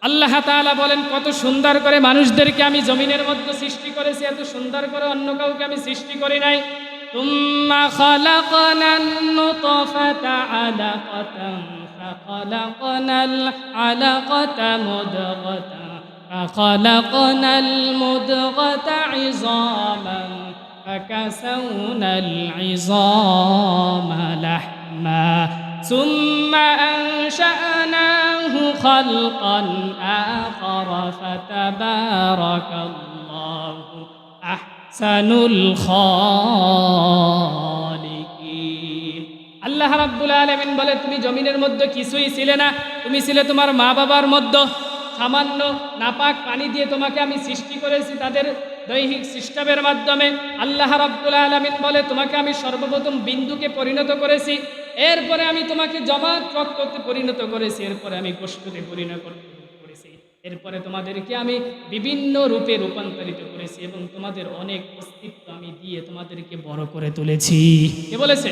আল্লাহ তাআলা বলেন কত সুন্দর করে মানুষদেরকে আমি জমিনের মধ্যে সৃষ্টি করেছি, এত সুন্দর করে অন্য কাউকে আমি সৃষ্টি করি নাই। তুম্মা খালাকনান নুতফাতা আলাকাতান ফাখালাকনাল আলাকাতা মুদগাতান ফাখালাকনাল মুদগাতা ইযামান ফাকাসাউনাল ইযামা লাহমা সুম্মা আনশা'নাহু খালকান আখারা ফাতাবারাকাল্লাহু আহসানুল খালিকিন। আল্লাহ রাব্বুল আলামিন বলে তুমি জমিনের মধ্যে কিছুই ছিলে না, তুমি ছিলে তোমার মা বাবার মধ্যে। সামান্য নাপাক পানি দিয়ে তোমাকে আমি সৃষ্টি করেছি তাদের দৈহিক সিস্টেমের মাধ্যমে। আল্লাহ রাব্বুল আলামিন বলে তোমাকে আমি সর্বপ্রথম বিন্দুকে পরিণত করেছি, এরপরে আমি তোমাকে জমাট রক্ততে পরিণত করেছি, এরপরে আমি গোশতে পরিণত করেছি, এরপরে তোমাদেরকে আমি বিভিন্ন রূপে রূপান্তরিত করেছি এবং তোমাদের অনেক অস্তিত্ব আমি দিয়ে তোমাদেরকে বড় করে তুলেছি। কে বলেছে?